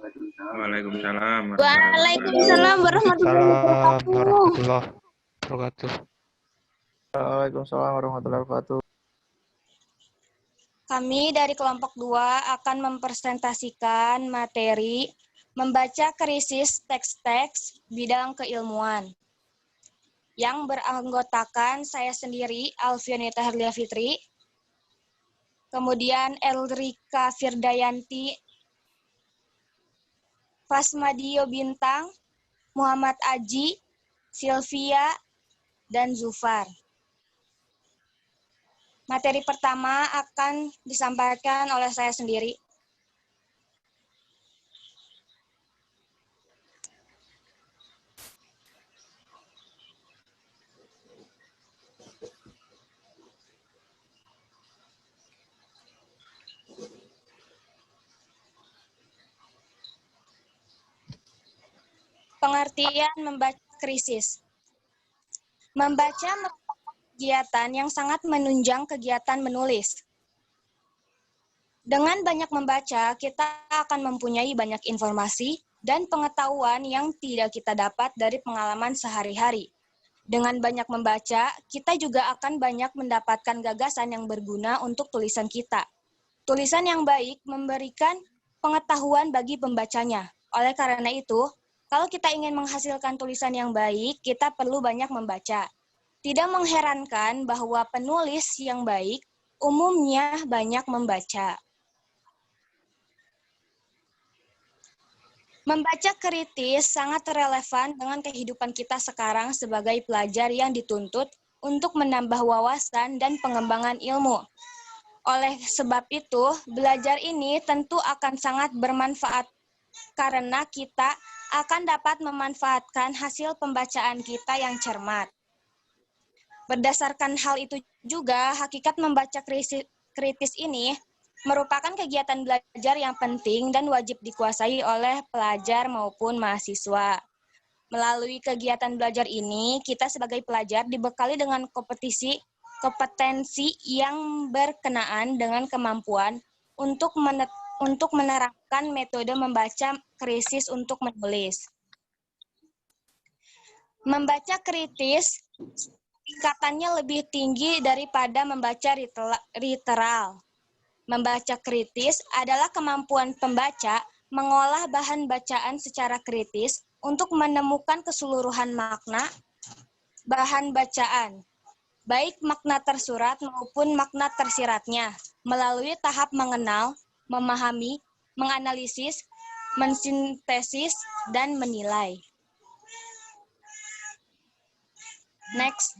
Waalaikumsalam Waalaikumsalam warahmatullahi Waalaikumsalam wabarakatuh. warahmatullahi wabarakatuh. Waalaikumsalam warahmatullahi wabarakatuh. Kami dari kelompok 2 akan mempresentasikan materi membaca krisis teks-teks bidang keilmuan yang beranggotakan saya sendiri, Alfianita Herlia Fitri, kemudian Elrika Firdayanti, Fasmadio Bintang, Muhammad Aji, Sylvia, dan Zufar. Materi pertama akan disampaikan oleh saya sendiri. Pengertian membaca krisis. Membaca merupakan kegiatan yang sangat menunjang kegiatan menulis. Dengan banyak membaca, kita akan mempunyai banyak informasi dan pengetahuan yang tidak kita dapat dari pengalaman sehari-hari. Dengan banyak membaca, kita juga akan banyak mendapatkan gagasan yang berguna untuk tulisan kita. Tulisan yang baik memberikan pengetahuan bagi pembacanya. Oleh karena itu, kalau kita ingin menghasilkan tulisan yang baik, kita perlu banyak membaca. Tidak mengherankan bahwa penulis yang baik umumnya banyak membaca. Membaca kritis sangat relevan dengan kehidupan kita sekarang sebagai pelajar yang dituntut untuk menambah wawasan dan pengembangan ilmu. Oleh sebab itu, belajar ini tentu akan sangat bermanfaat karena kita akan dapat memanfaatkan hasil pembacaan kita yang cermat. Berdasarkan hal itu juga, hakikat membaca kritis ini merupakan kegiatan belajar yang penting dan wajib dikuasai oleh pelajar maupun mahasiswa. Melalui kegiatan belajar ini, kita sebagai pelajar dibekali dengan kompetensi yang berkenaan dengan kemampuan untuk menerapkan metode membaca kritis untuk menulis. Membaca kritis tingkatannya lebih tinggi daripada membaca literal. Membaca kritis adalah kemampuan pembaca mengolah bahan bacaan secara kritis untuk menemukan keseluruhan makna bahan bacaan, baik makna tersurat maupun makna tersiratnya, melalui tahap mengenal, memahami, menganalisis, mensintesis, dan menilai. Next.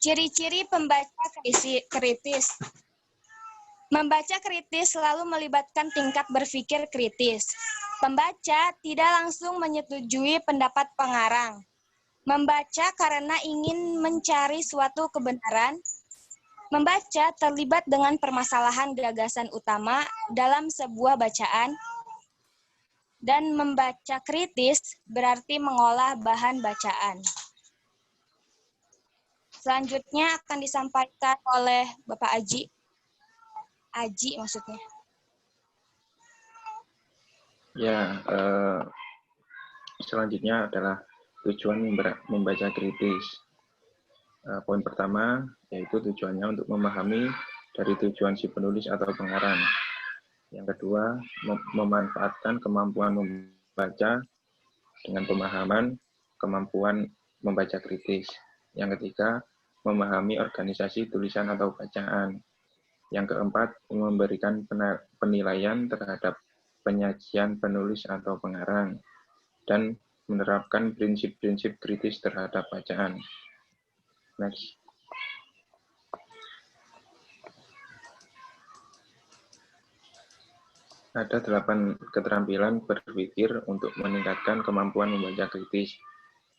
Ciri-ciri pembaca kritis. Membaca kritis selalu melibatkan tingkat berpikir kritis. Pembaca tidak langsung menyetujui pendapat pengarang. Membaca karena ingin mencari suatu kebenaran. Membaca terlibat dengan permasalahan gagasan utama dalam sebuah bacaan. Dan membaca kritis berarti mengolah bahan bacaan. Selanjutnya akan disampaikan oleh Bapak Aji. Aji maksudnya. Ya, selanjutnya adalah tujuan membaca kritis. Poin pertama yaitu tujuannya untuk memahami dari tujuan si penulis atau pengarang. Yang kedua, memanfaatkan kemampuan membaca dengan pemahaman kemampuan membaca kritis. Yang ketiga, memahami organisasi tulisan atau bacaan. Yang keempat, memberikan penilaian terhadap penyajian penulis atau pengarang, dan menerapkan prinsip-prinsip kritis terhadap bacaan. Next. Ada 8 keterampilan berpikir untuk meningkatkan kemampuan membaca kritis,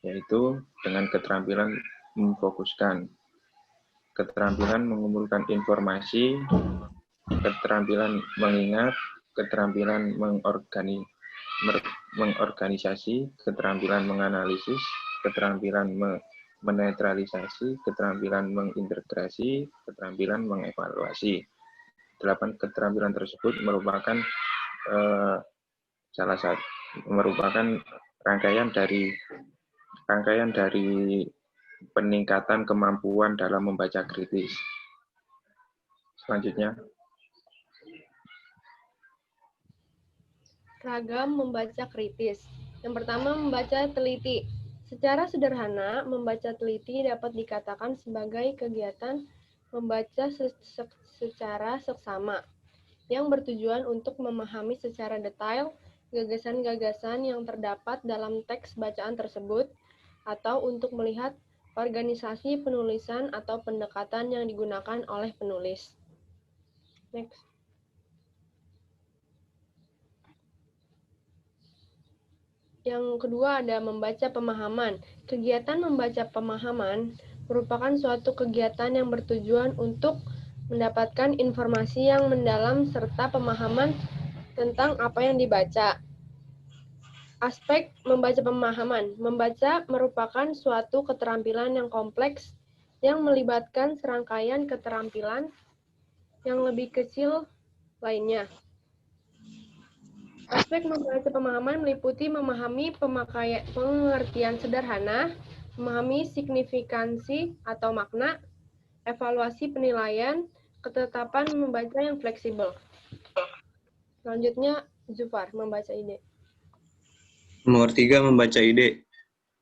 yaitu dengan keterampilan memfokuskan, keterampilan mengumpulkan informasi, keterampilan mengingat, keterampilan mengorganisasi, keterampilan menganalisis, keterampilan menetralisasi, keterampilan mengintegrasi, keterampilan mengevaluasi. 8 keterampilan tersebut merupakan rangkaian dari peningkatan kemampuan dalam membaca kritis. Selanjutnya. Ragam membaca kritis. Yang pertama, membaca teliti. Secara sederhana, membaca teliti dapat dikatakan sebagai kegiatan membaca secara seksama yang bertujuan untuk memahami secara detail gagasan-gagasan yang terdapat dalam teks bacaan tersebut atau untuk melihat organisasi penulisan atau pendekatan yang digunakan oleh penulis. Next. Yang kedua ada membaca pemahaman. Kegiatan membaca pemahaman merupakan suatu kegiatan yang bertujuan untuk mendapatkan informasi yang mendalam serta pemahaman tentang apa yang dibaca. Aspek membaca pemahaman. Membaca merupakan suatu keterampilan yang kompleks yang melibatkan serangkaian keterampilan yang lebih kecil lainnya. Aspek membaca pemahaman meliputi memahami pengertian sederhana, memahami signifikansi atau makna, evaluasi penilaian, ketetapan membaca yang fleksibel. Selanjutnya, Zufar, membaca ide. Nomor 3, membaca ide.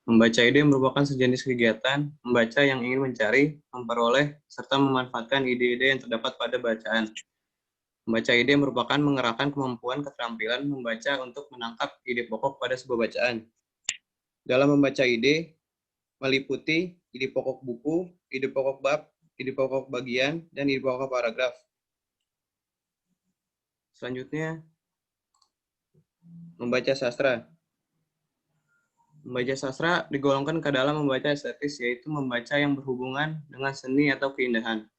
Membaca ide merupakan sejenis kegiatan membaca yang ingin mencari, memperoleh, serta memanfaatkan ide-ide yang terdapat pada bacaan. Membaca ide merupakan mengerahkan kemampuan keterampilan membaca untuk menangkap ide pokok pada sebuah bacaan. Dalam membaca ide, meliputi ide pokok buku, ide pokok bab, ide pokok bagian, dan ide pokok paragraf. Selanjutnya, membaca sastra. Membaca sastra digolongkan ke dalam membaca estetis, yaitu membaca yang berhubungan dengan seni atau keindahan.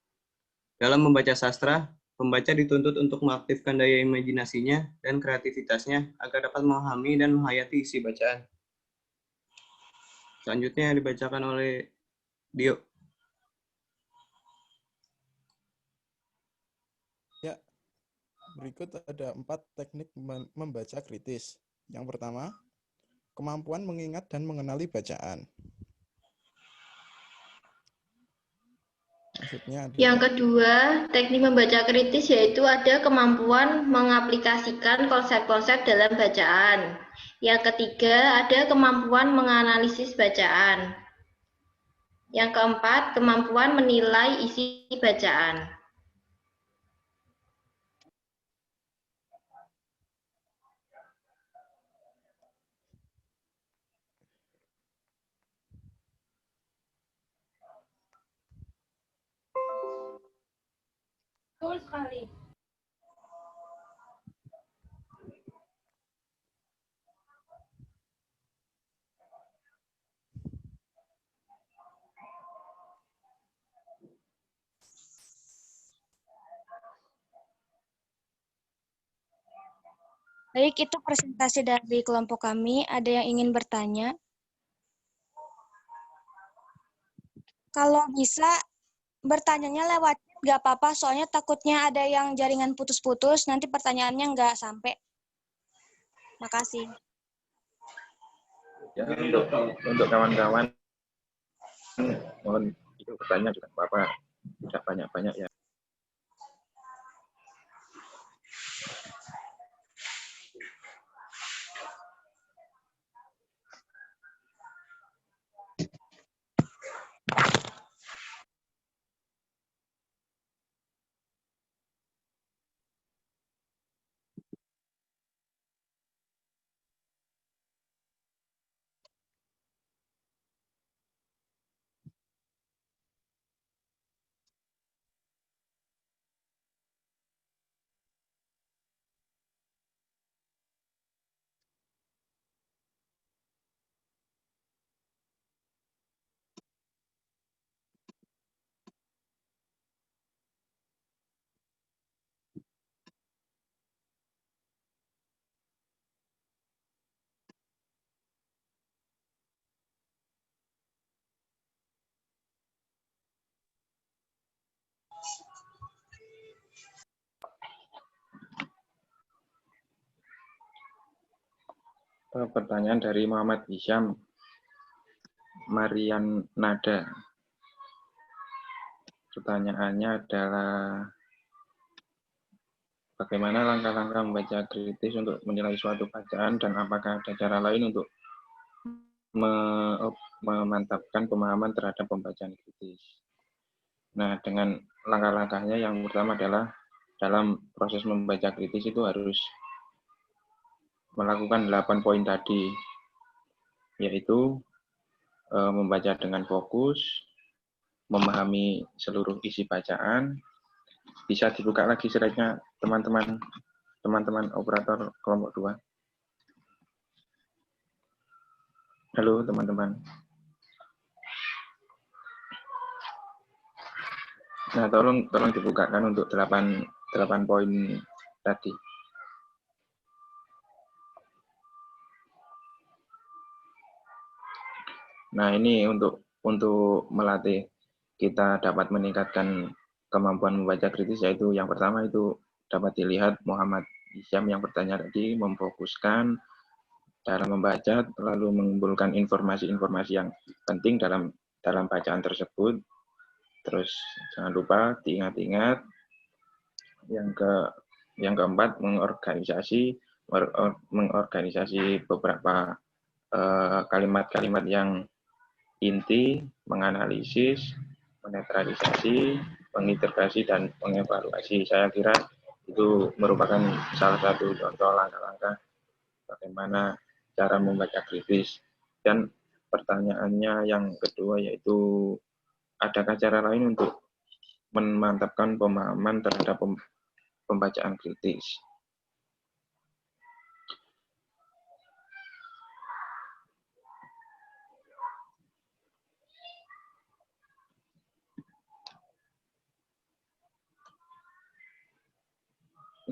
Dalam membaca sastra, pembaca dituntut untuk mengaktifkan daya imajinasinya dan kreativitasnya agar dapat memahami dan menghayati isi bacaan. Selanjutnya dibacakan oleh Dio. Ya, berikut ada 4 teknik membaca kritis. Yang pertama, kemampuan mengingat dan mengenali bacaan. Maksudnya ada... Yang kedua, teknik membaca kritis yaitu ada kemampuan mengaplikasikan konsep-konsep dalam bacaan. Yang ketiga, ada kemampuan menganalisis bacaan. Yang keempat, kemampuan menilai isi bacaan. Betul sekali. Baik, itu presentasi dari kelompok kami. Ada yang ingin bertanya? Kalau bisa, bertanyanya lewat nggak apa-apa, soalnya takutnya ada yang jaringan putus-putus, nanti pertanyaannya nggak sampai. Makasih. Ya, untuk kawan-kawan, mohon itu bertanya juga apa-apa, tidak banyak-banyak ya. Pertanyaan dari Muhammad Hisham Marian Nada. Pertanyaannya adalah bagaimana langkah-langkah membaca kritis untuk menilai suatu bacaan dan apakah ada cara lain untuk memantapkan pemahaman terhadap pembacaan kritis. Nah, dengan langkah-langkahnya yang pertama adalah dalam proses membaca kritis itu harus melakukan 8 poin tadi, yaitu membaca dengan fokus, memahami seluruh isi bacaan. Bisa dibuka lagi slide-nya teman-teman operator kelompok 2. Halo teman-teman. Nah, tolong dibukakan untuk 8 poin tadi. Nah, ini untuk melatih kita dapat meningkatkan kemampuan membaca kritis, yaitu yang pertama itu dapat dilihat Muhammad Hisham yang bertanya tadi memfokuskan dalam membaca, lalu mengumpulkan informasi-informasi yang penting dalam bacaan tersebut. Terus jangan lupa diingat-ingat. Yang keempat, mengorganisasi beberapa kalimat-kalimat yang inti, menganalisis, menetralisasi, mengintegrasi, dan mengevaluasi. Saya kira itu merupakan salah satu contoh langkah-langkah bagaimana cara membaca kritis. Dan pertanyaannya yang kedua yaitu, adakah cara lain untuk memantapkan pemahaman terhadap pembacaan kritis?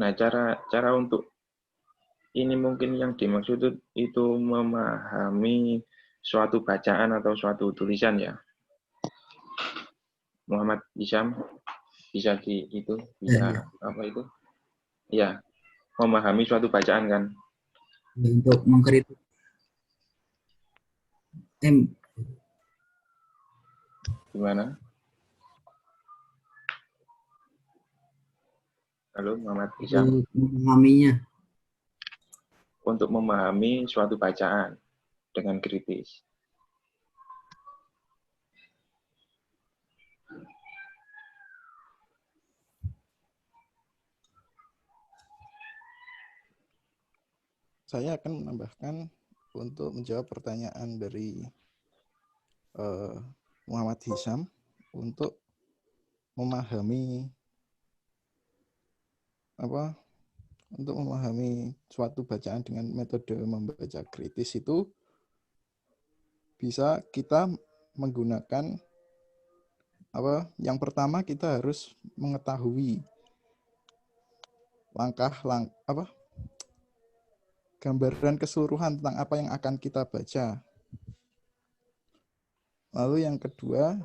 Nah, cara untuk ini mungkin yang dimaksud itu memahami suatu bacaan atau suatu tulisan ya. Muhammad Hisham bisa apa itu? Ya, memahami suatu bacaan kan. Untuk mengkritik Gimana? Halo, Muhammad Hisham. Untuk memahaminya. Untuk memahami suatu bacaan dengan kritis. Saya akan menambahkan untuk menjawab pertanyaan dari Muhammad Hisham untuk memahami suatu bacaan dengan metode membaca kritis itu bisa kita menggunakan yang pertama kita harus mengetahui gambaran keseluruhan tentang apa yang akan kita baca. Lalu yang kedua,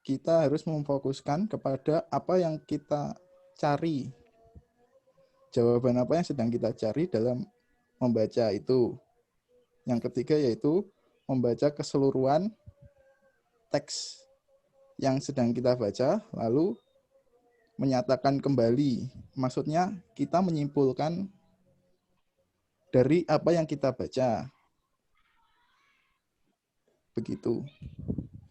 kita harus memfokuskan kepada apa yang kita cari. Jawaban apa yang sedang kita cari dalam membaca itu. Yang ketiga yaitu membaca keseluruhan teks yang sedang kita baca, lalu menyatakan kembali. Maksudnya kita menyimpulkan dari apa yang kita baca. Begitu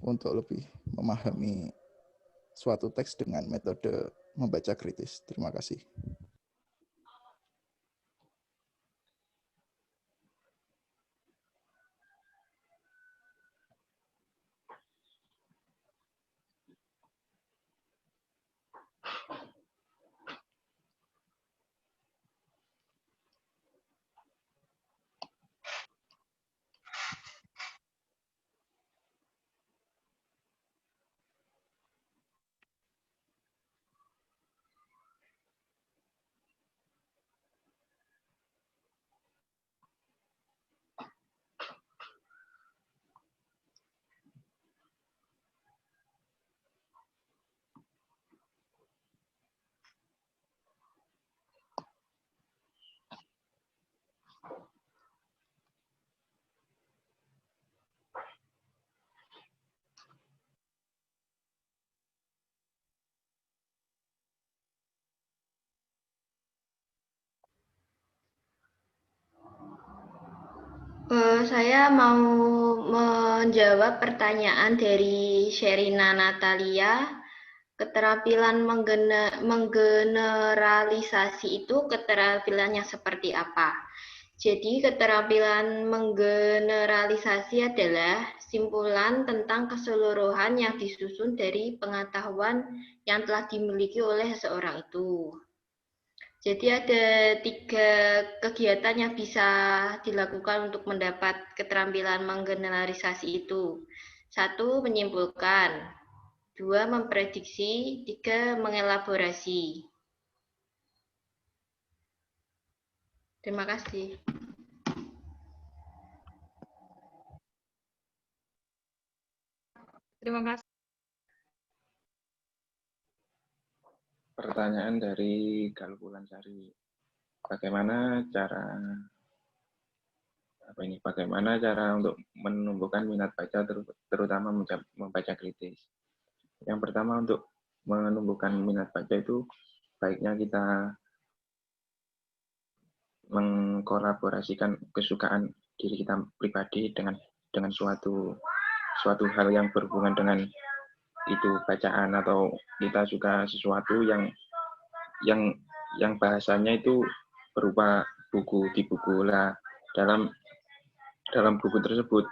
untuk lebih memahami suatu teks dengan metode membaca kritis. Terima kasih. Saya mau menjawab pertanyaan dari Sherina Natalia. Keterampilan menggeneralisasi itu keterampilan yang seperti apa? Jadi keterampilan menggeneralisasi adalah simpulan tentang keseluruhan yang disusun dari pengetahuan yang telah dimiliki oleh seseorang itu. Jadi ada 3 kegiatan yang bisa dilakukan untuk mendapat keterampilan menggeneralisasi itu. 1, menyimpulkan. 2, memprediksi. 3, mengelaborasi. Terima kasih. Terima kasih. Pertanyaan dari Galbulan Sari. Bagaimana cara untuk menumbuhkan minat baca, terutama membaca kritis? Yang pertama, untuk menumbuhkan minat baca itu baiknya kita mengkolaborasikan kesukaan diri kita pribadi dengan suatu hal yang berhubungan dengan itu bacaan, atau kita suka sesuatu yang bahasanya itu berupa di buku lah. Dalam buku tersebut,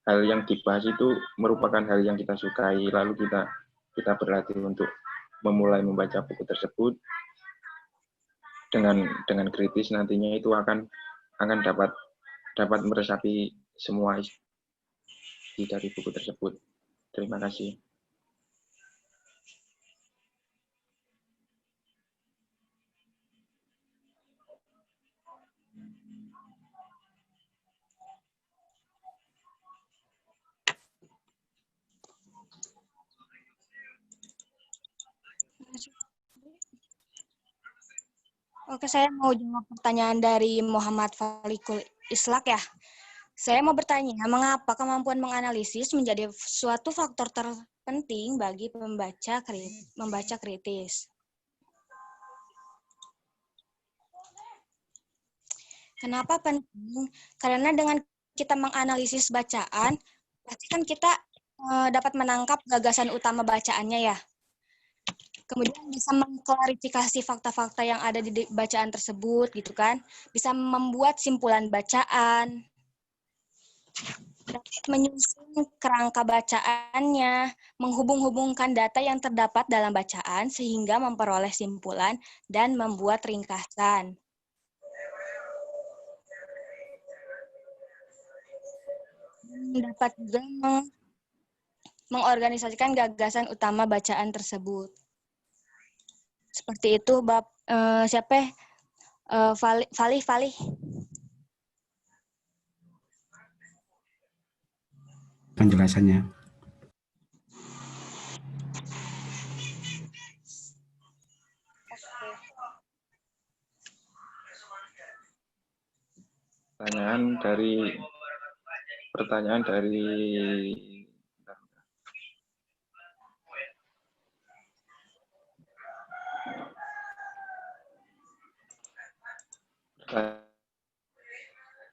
hal yang dibahas itu merupakan hal yang kita sukai, lalu kita berlatih untuk memulai membaca buku tersebut dengan kritis. Nantinya itu akan dapat meresapi semua isi dari buku tersebut. Terima kasih. Oke, saya mau jawab pertanyaan dari Muhammad Falikul Islak ya. Saya mau bertanya, mengapa kemampuan menganalisis menjadi suatu faktor terpenting bagi membaca kritis? Kenapa penting? Karena dengan kita menganalisis bacaan, pasti kan kita dapat menangkap gagasan utama bacaannya ya. Kemudian bisa mengklarifikasi fakta-fakta yang ada di bacaan tersebut, gitu kan. Bisa membuat simpulan bacaan, dapat menyusun kerangka bacaannya, menghubung-hubungkan data yang terdapat dalam bacaan sehingga memperoleh simpulan dan membuat ringkasan. Dapat juga mengorganisasikan gagasan utama bacaan tersebut. Seperti itu, Fali. Penjelasannya.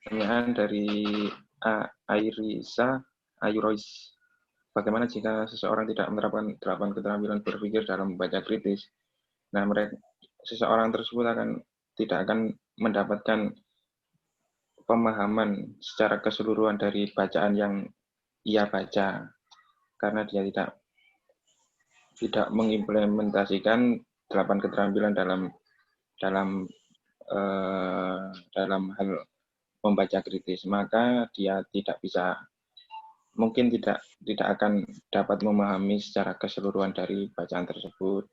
Pertanyaan dari Airisa Ayurois. Bagaimana jika seseorang tidak menerapkan 8 keterampilan berpikir dalam membaca kritis? Nah, seseorang tersebut tidak akan mendapatkan pemahaman secara keseluruhan dari bacaan yang ia baca, karena dia tidak mengimplementasikan 8 keterampilan dalam hal membaca kritis, maka dia mungkin tidak akan dapat memahami secara keseluruhan dari bacaan tersebut.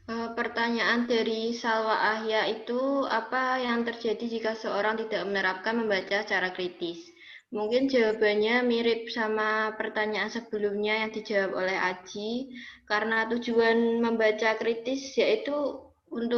Pertanyaan dari Salwa Ahya itu, apa yang terjadi jika seorang tidak menerapkan membaca secara kritis? Mungkin jawabannya mirip sama pertanyaan sebelumnya yang dijawab oleh Aji, karena tujuan membaca kritis yaitu untuk